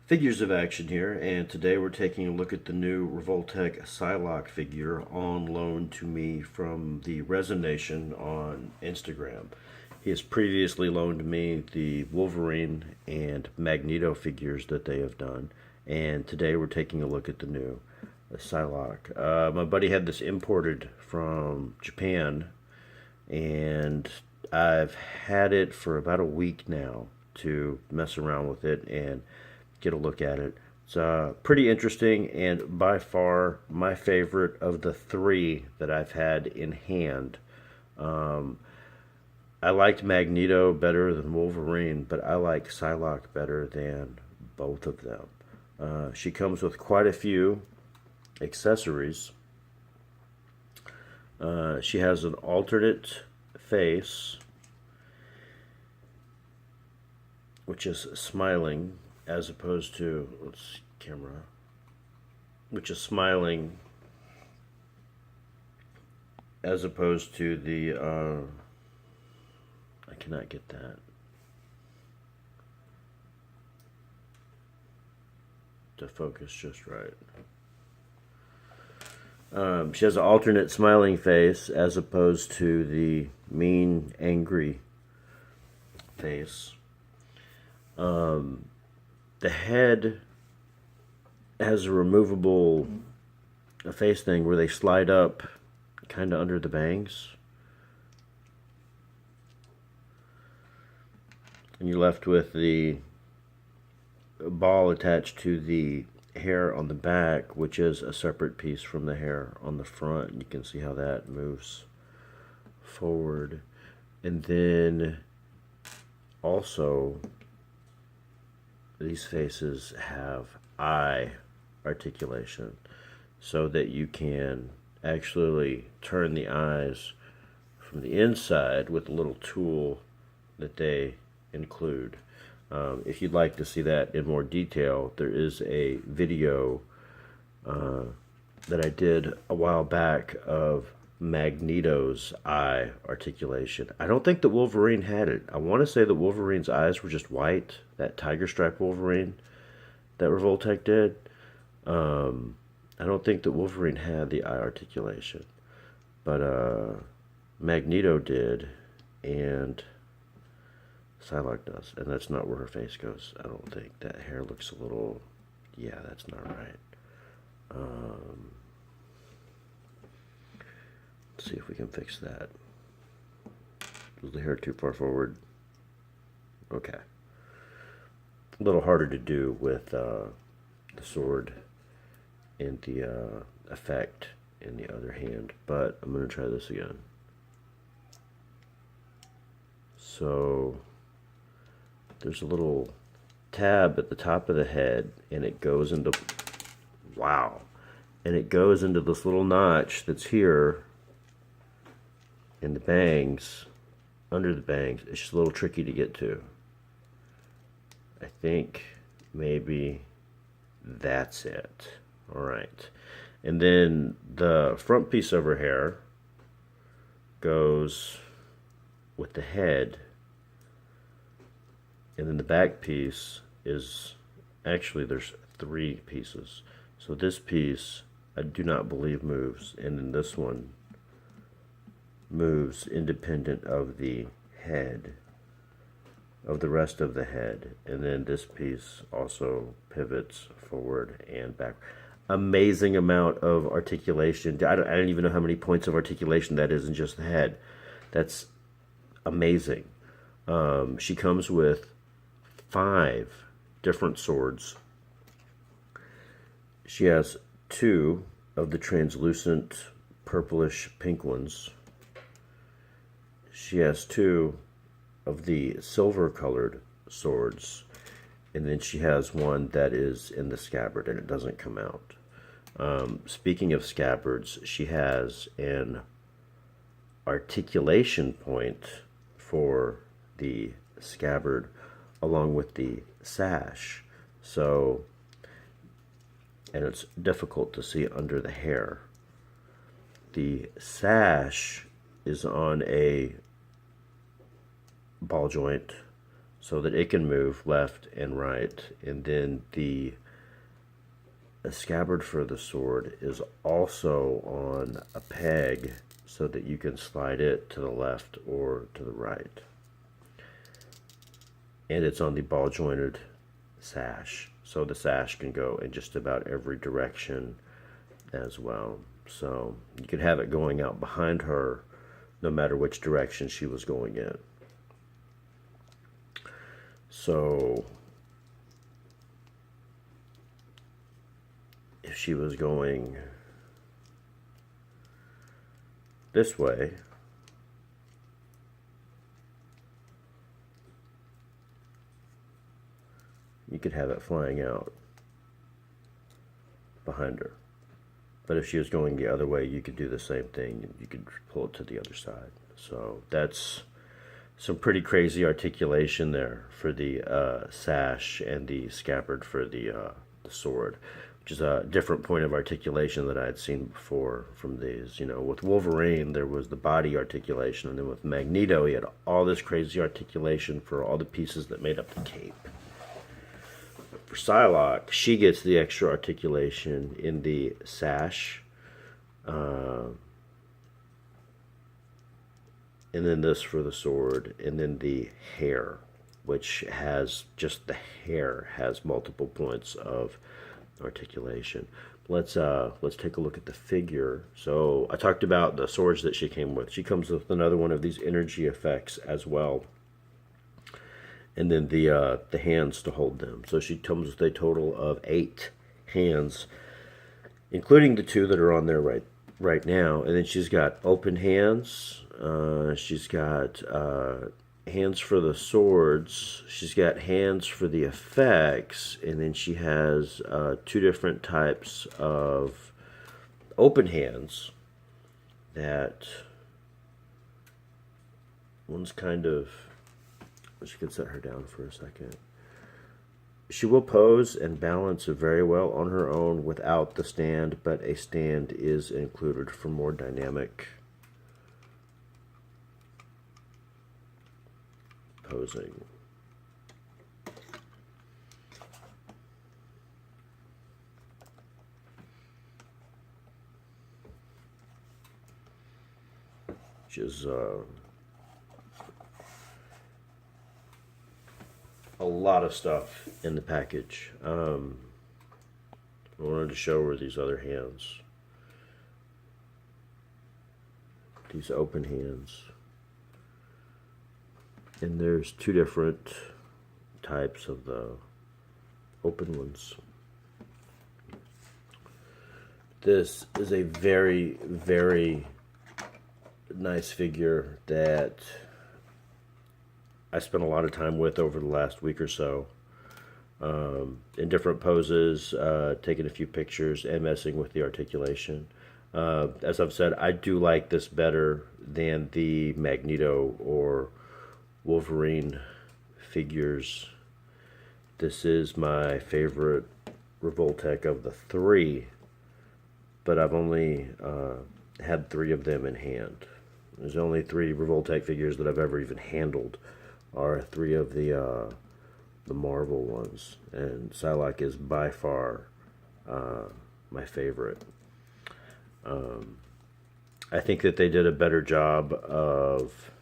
Figures of Action here, and today we're taking a look at the new Revoltech Psylocke figure on loan to me from the Resin Nation on Instagram. He has previously loaned me the Wolverine and Magneto figures that they have done, and today we're taking a look at the new Psylocke. My buddy had this imported from Japan, and I've had it for about a week now to mess around with it and get a look at it. It's pretty interesting, and by far my favorite of the three that I've had in hand. I liked Magneto better than Wolverine, but I like Psylocke better than both of them. She comes with quite a few accessories. She has an alternate face, which is smiling, as opposed to, let's see, camera, which is smiling as opposed to the, I cannot get that to focus just right. She has an alternate smiling face as opposed to the mean, angry face. The head has a removable face thing where they slide up kind of under the bangs. And you're left with the ball attached to the hair on the back, which is a separate piece from the hair on the front. You can see how that moves forward. And then also, these faces have eye articulation so that you can actually turn the eyes from the inside with a little tool that they include. If you'd like to see that in more detail, there is a video that I did a while back of Magneto's eye articulation. I don't think that Wolverine had it. I want to say that Wolverine's eyes were just white, that tiger stripe Wolverine that Revoltech did. I don't think that Wolverine had the eye articulation, but Magneto did, and Psylocke does, and that's not where her face goes. I don't think. That hair looks a little, yeah, that's not right. Let's see if we can fix that. Was the hair too far forward? Okay. A little harder to do with the sword and the effect in the other hand, but I'm going to try this again. So there's a little tab at the top of the head, and it goes into, wow, and it goes into this little notch that's here in the bangs, under the bangs. It's just a little tricky to get to. I think maybe that's it. All right. And then the front piece of her hair goes with the head, and then the back piece is, actually there's three pieces. So this piece I do not believe moves, and then this one moves independent of the head, of the rest of the head, and then this piece also pivots forward and back. Amazing amount of articulation. I don't even know how many points of articulation that is in just the head. That's amazing. She comes with 5 different swords. She has 2 of the translucent purplish pink ones. She has 2 of the silver colored swords, and then she has one that is in the scabbard and it doesn't come out. Speaking of scabbards, she has an articulation point for the scabbard along with the sash. So, and it's difficult to see under the hair. The sash is on a ball joint, so that it can move left and right. And then the scabbard for the sword is also on a peg so that you can slide it to the left or to the right. And it's on the ball jointed sash, so the sash can go in just about every direction as well. So you could have it going out behind her no matter which direction she was going in. So if she was going this way, you could have it flying out behind her. But if she was going the other way, you could do the same thing. You could pull it to the other side. So that's some pretty crazy articulation there for the sash and the scabbard for the sword, which is a different point of articulation that I had seen before from these. You know, with Wolverine, there was the body articulation, and then with Magneto, he had all this crazy articulation for all the pieces that made up the cape. For Psylocke, she gets the extra articulation in the sash, and then this for the sword, and then the hair, which has just the hair has multiple points of articulation. Let's take a look at the figure. So I talked about the swords that she came with. She comes with another one of these energy effects as well, and then the hands to hold them. So she comes with a total of 8 hands, including the 2 that are on there right now. And then she's got open hands. She's got hands for the swords. She's got hands for the effects, and then she has 2 different types of open hands. That one's kind of. She can set her down for a second. She will pose and balance very well on her own without the stand, but a stand is included for more dynamic posing. Which is a lot of stuff in the package. I wanted to show her these other hands. These open hands. And there's 2 different types of the open ones. This is a very, very nice figure that I spent a lot of time with over the last week or so, in different poses, taking a few pictures and messing with the articulation. As I've said, I do like this better than the Magneto or Wolverine figures. This is my favorite Revoltech of the 3, but I've only had 3 of them in hand. There's only 3 Revoltech figures that I've ever even handled. Are 3 of the Marvel ones, and Psylocke is by far my favorite. I think that they did a better job of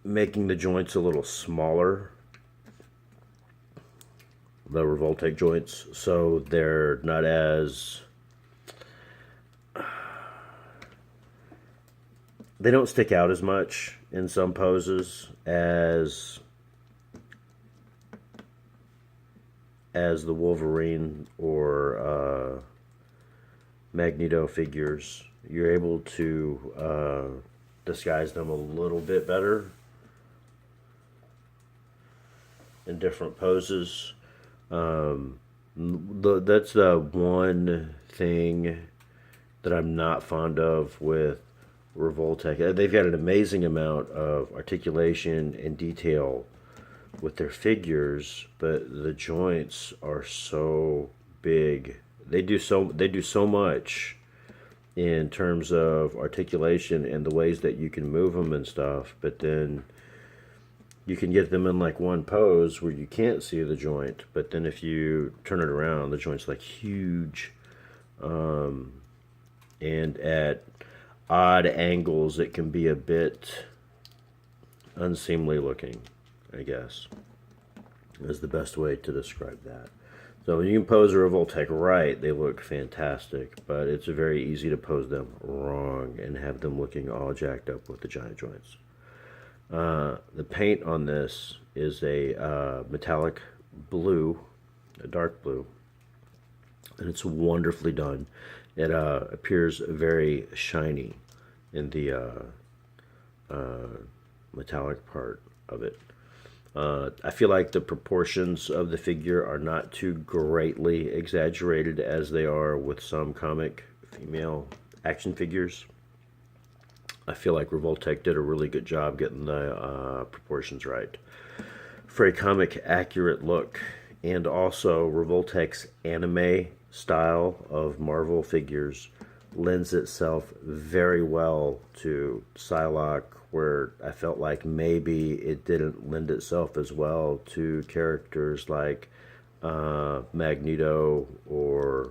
making the joints a little smaller, the Revoltech joints, so they're not as... They don't stick out as much in some poses as the Wolverine or Magneto figures. You're able to disguise them a little bit better in different poses. That's the one thing that I'm not fond of with Revoltech. They've got an amazing amount of articulation and detail with their figures, but the joints are so big. They do so much in terms of articulation and the ways that you can move them and stuff, but then you can get them in like one pose where you can't see the joint, but then if you turn it around, the joint's like huge. And at odd angles, it can be a bit unseemly looking, I guess, is the best way to describe that. So when you can pose a Revoltech right, they look fantastic, but it's very easy to pose them wrong and have them looking all jacked up with the giant joints. The paint on this is a metallic blue, a dark blue, and it's wonderfully done. It appears very shiny in the metallic part of it. I feel like the proportions of the figure are not too greatly exaggerated as they are with some comic female action figures. I feel like Revoltech did a really good job getting the proportions right for a comic accurate look. And also Revoltech's anime style of Marvel figures lends itself very well to Psylocke, where I felt like maybe it didn't lend itself as well to characters like Magneto or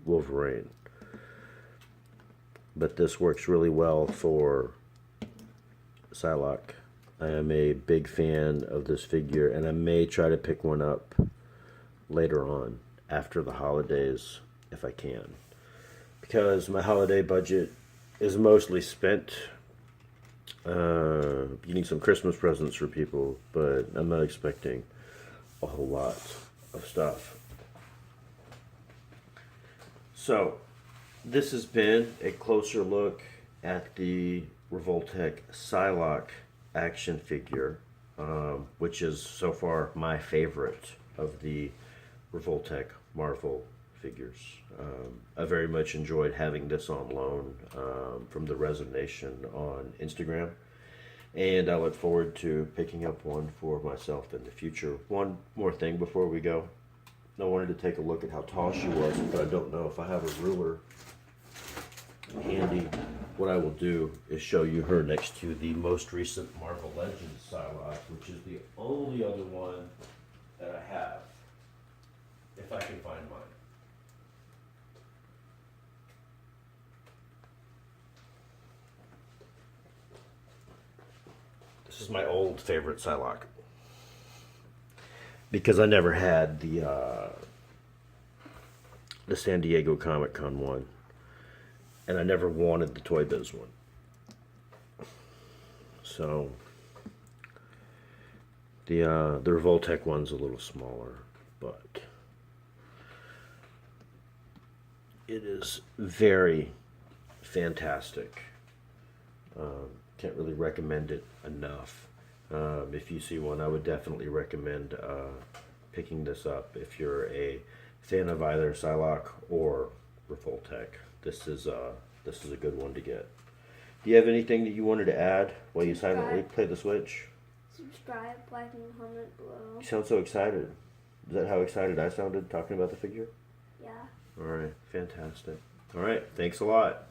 Wolverine. But this works really well for Psylocke. I am a big fan of this figure, and I may try to pick one up later on after the holidays if I can, because my holiday budget is mostly spent getting some Christmas presents for people, but I'm not expecting a whole lot of stuff. So this has been a closer look at the Revoltech Psylocke action figure, which is so far my favorite of the Revoltech Marvel figures. I very much enjoyed having this on loan from the Resignation on Instagram, and I look forward to picking up one for myself in the future. One more thing before we go. I wanted to take a look at how tall she was, but I don't know if I have a ruler handy. What I will do is show you her next to the most recent Marvel Legends Psylocke, which is the only other one that I have, if I can find mine. This is my old favorite Psylocke, because I never had the San Diego Comic Con one, and I never wanted the Toy Biz one. So the Revoltech one's a little smaller, but it is very fantastic. Can't really recommend it enough. If you see one, I would definitely recommend picking this up if you're a fan of either Psylocke or Revoltech. This is a good one to get. Do you have anything that you wanted to add while you silently play the Switch? Subscribe, like, and comment below. You sound so excited. Is that how excited I sounded talking about the figure? Yeah. All right, fantastic. All right, thanks a lot.